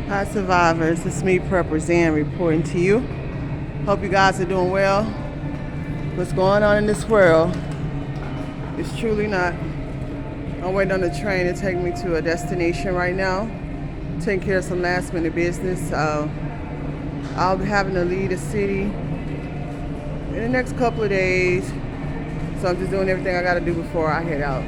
Hi survivors, it's me Prepper Zan reporting to you. Hope you guys are doing well. What's going on in this world is truly not. I'm waiting on the train to take me to a destination right now. Taking care of some last minute business. I'll be having to leave the city in the next couple of days. So I'm just doing everything I gotta do before I head out.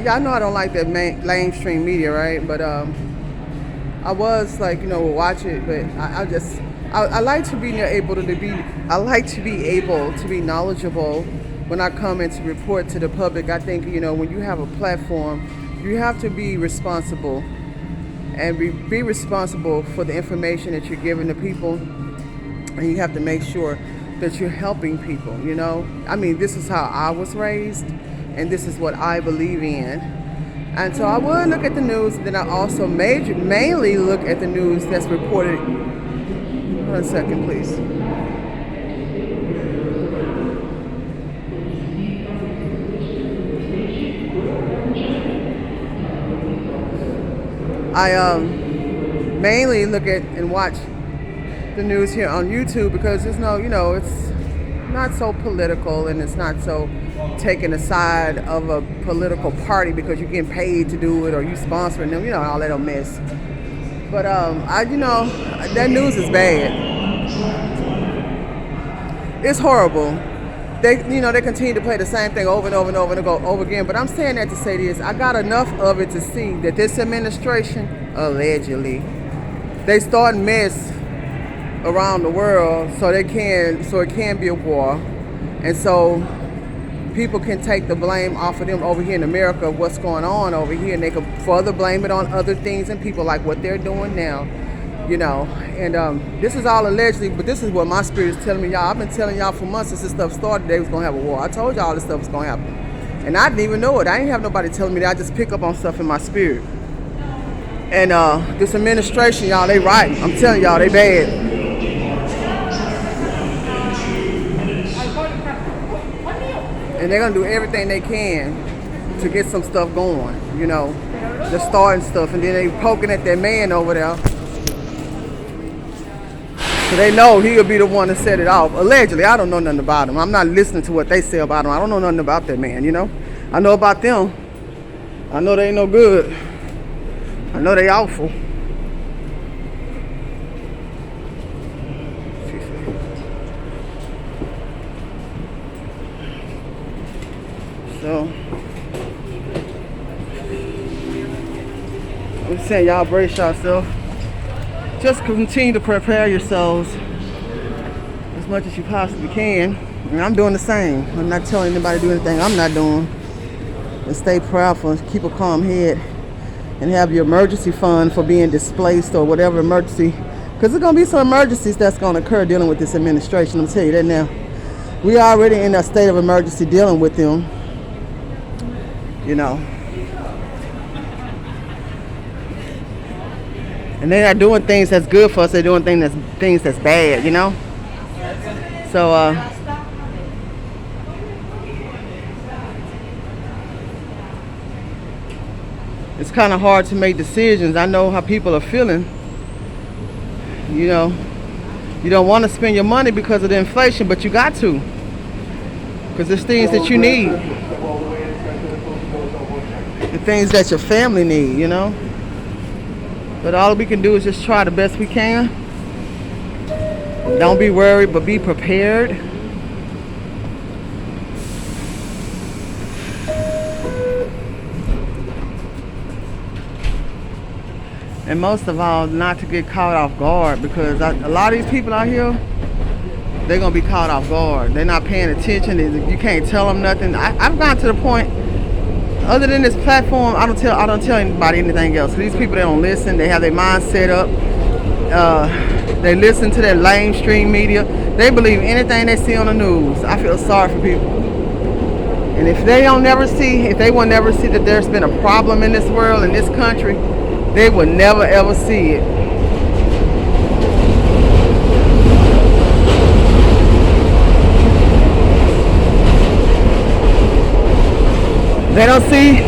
Y'all know I don't like that mainstream media, right? But I was like, watch it, but I like to be able to be, I like to be able to be knowledgeable when I come in to report to the public. I think, when you have a platform, you have to be responsible and be responsible for the information that you're giving to people, and you have to make sure that you're helping people, I mean, this is how I was raised, and this is what I believe in. And so I would look at the news, and then I also mainly look at the news that's reported. 1 second, please. I mainly look at and watch the news here on YouTube because there's it's not so political, and it's not so taking a side of a political party because you're getting paid to do it or you sponsoring them, all that mess. But that news is bad. It's horrible. They continue to play the same thing over and over and over and over again. But I'm saying that to say this: I got enough of it to see that this administration, allegedly, they start mess around the world so it can be a war, and so people can take the blame off of them over here in America of what's going on over here, and they can further blame it on other things and people like what they're doing now, and this is all allegedly, but this is what my spirit is telling me, y'all. I've been telling y'all for months since this stuff started they was gonna have a war. I told y'all this stuff was gonna happen, and I didn't even know it. I didn't have nobody telling me that. I just pick up on stuff in my spirit. And this administration, y'all, they right. I'm telling y'all, they bad. And they're gonna do everything they can to get some stuff going, the starting stuff, and then they poking at that man over there. So they know he'll be the one to set it off. Allegedly, I don't know nothing about him. I'm not listening to what they say about him. I don't know nothing about that man, I know about them. I know they ain't no good. I know they awful. So I'm saying, y'all brace yourself. Just continue to prepare yourselves as much as you possibly can. And I'm doing the same. I'm not telling anybody to do anything I'm not doing. And stay prayerful and keep a calm head. And have your emergency fund for being displaced or whatever emergency. Because there's going to be some emergencies that's going to occur dealing with this administration. I'm going to tell you that now. We are already in a state of emergency dealing with them. And they're not doing things that's good for us. They're doing things that's bad, So, it's kind of hard to make decisions. I know how people are feeling. You don't want to spend your money because of the inflation, but you got to. Because there's things that you need. The things that your family need, But all we can do is just try the best we can. Don't be worried, but be prepared. And most of all, not to get caught off guard, because a lot of these people out here, they're going to be caught off guard. They're not paying attention. You can't tell them nothing. I've gotten to the point, other than this platform, I don't tell anybody anything else. These people, they don't listen. They have their mind set up. They listen to their lamestream media. They believe anything they see on the news. I feel sorry for people. And if they will never see that there's been a problem in this world, in this country, they will never ever see it. They don't see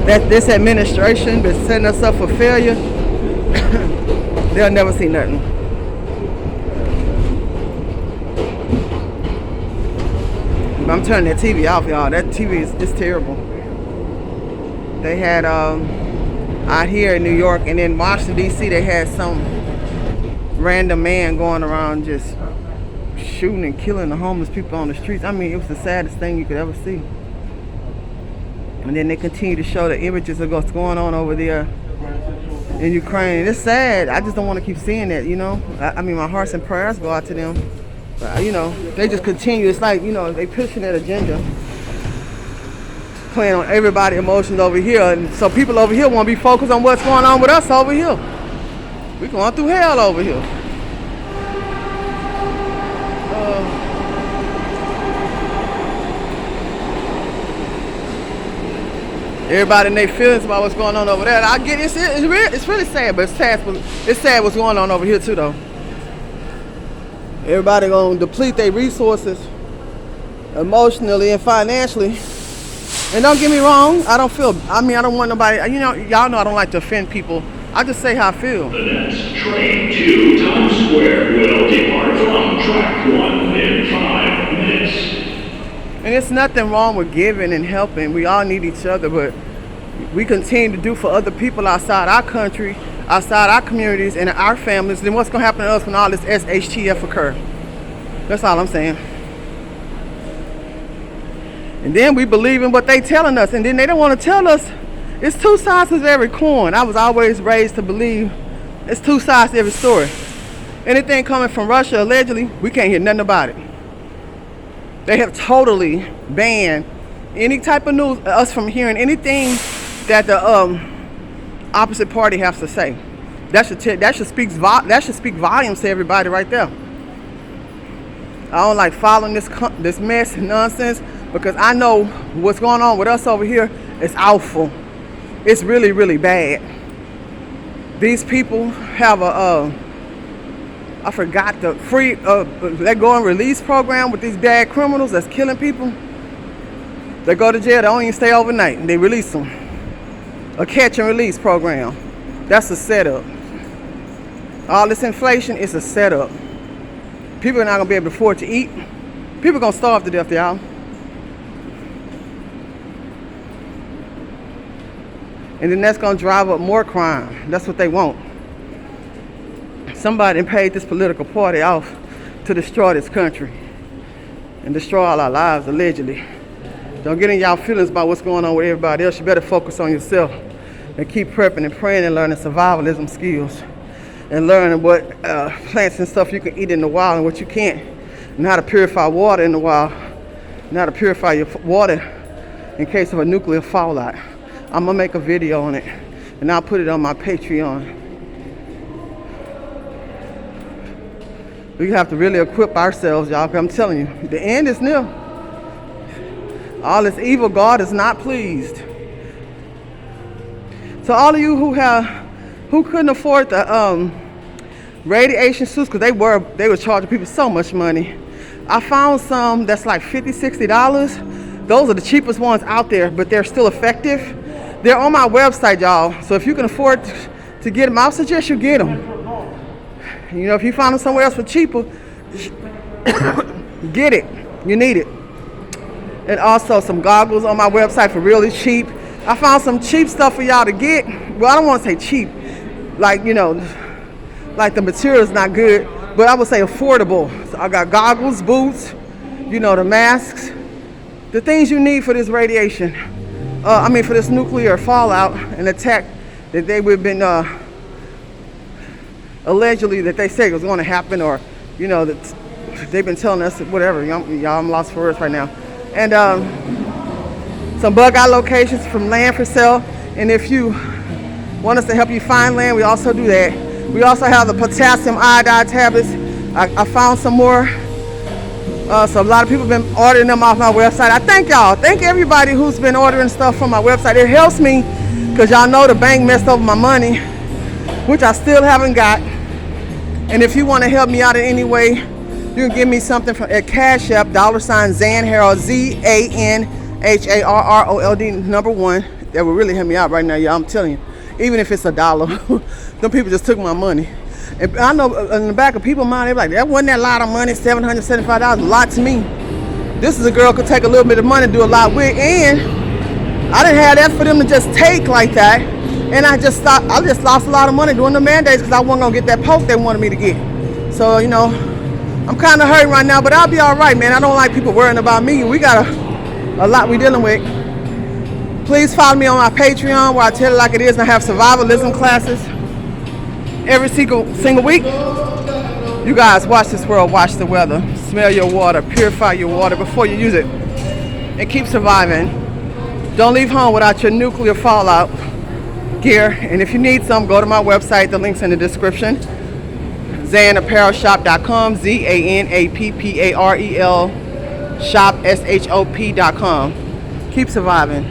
that this administration been setting us up for failure, they'll never see nothing. I'm turning that TV off, y'all. That TV is terrible. They had out here in New York and in Washington D.C. they had some random man going around just shooting and killing the homeless people on the streets. I mean, it was the saddest thing you could ever see. And then they continue to show the images of what's going on over there in Ukraine. It's sad. I just don't want to keep seeing that, you know. I mean, my hearts and prayers go out to them. But, you know, they just continue. It's like, you know, they pushing that agenda, playing on everybody's emotions over here. And so people over here want to be focused on what's going on with us over here. We're going through hell over here. Everybody in their feelings about what's going on over there. I get it. It's really sad, but it's sad what's going on over here too, though. Everybody gonna deplete their resources emotionally and financially. And don't get me wrong, I don't want nobody, you know, y'all know I don't like to offend people. I just say how I feel. The next train to Times Square will depart from track 1 in 5 minutes. And it's nothing wrong with giving and helping. We all need each other, but we continue to do for other people outside our country, outside our communities, and our families. Then what's going to happen to us when all this SHTF occur? That's all I'm saying. And then we believe in what they telling us, and then they don't want to tell us. It's two sides to every coin. I was always raised to believe it's two sides to every story. Anything coming from Russia, allegedly, we can't hear nothing about it. They have totally banned any type of news, us from hearing anything that the opposite party has to say. That should speak volumes to everybody right there. I don't like following this mess and nonsense because I know what's going on with us over here is awful. It's really, really bad. These people have I forgot the free let go and release program with these bad criminals that's killing people. They go to jail, they don't even stay overnight, and they release them. A catch and release program. That's a setup. All this inflation is a setup. People are not gonna be able to afford to eat. People are gonna starve to death, y'all. And then that's gonna drive up more crime. That's what they want. Somebody paid this political party off to destroy this country and destroy all our lives, allegedly. Don't get in y'all feelings about what's going on with everybody else. You better focus on yourself and keep prepping and praying and learning survivalism skills and learning what plants and stuff you can eat in the wild and what you can't, and how to purify water in the wild, and how to purify your water in case of a nuclear fallout. I'm gonna make a video on it and I'll put it on my Patreon. We have to really equip ourselves, y'all, because I'm telling you, the end is near. All this evil, God is not pleased. So all of you who couldn't afford the radiation suits, because they were charging people so much money. I found some that's like $50, $60. Those are the cheapest ones out there, but they're still effective. They're on my website, y'all. So if you can afford to get them, I'll suggest you get them. You know, if you find them somewhere else for cheaper, get it. You need it. And also some goggles on my website for really cheap. I found some cheap stuff for y'all to get. Well, I don't want to say cheap. Like, you know, like the material is not good, but I would say affordable. So I got goggles, boots, you know, the masks, the things you need for this radiation. For this nuclear fallout and attack that they've been allegedly that they say was going to happen, or you know that they've been telling us whatever. Y'all, I'm lost for words right now. And some bug out locations from land for sale. And if you want us to help you find land, we also do that. We also have the potassium iodide tablets. I found some more. So a lot of people have been ordering them off my website. I thank y'all. Thank everybody who's been ordering stuff from my website. It helps me because y'all know the bank messed over my money, which I still haven't got. And if you want to help me out in any way, you can give me something at cashapp, $Zan Harold, ZANHARROLD, #1. that would really help me out right now, y'all. I'm telling you, even if it's $1, them people just took my money. And I know in the back of people's mind, they're like, that wasn't that lot of money, $775, a lot to me. This is a girl could take a little bit of money, do a lot with, and I didn't have that for them to just take like that. And I just lost a lot of money doing the mandates because I wasn't gonna get that poke they wanted me to get. So, you know, I'm kind of hurting right now, but I'll be all right, man. I don't like people worrying about me. We got a lot we dealing with. Please follow me on my Patreon where I tell it like it is, and I have survivalism classes every single week. You guys, watch this world, watch the weather, smell your water, purify your water before you use it, and keep surviving. Don't leave home without your nuclear fallout gear. And if you need some, go to my website. The link's in the description. ZanApparelShop.com, ZANAPPAREL shop, SHOP.com. Keep surviving.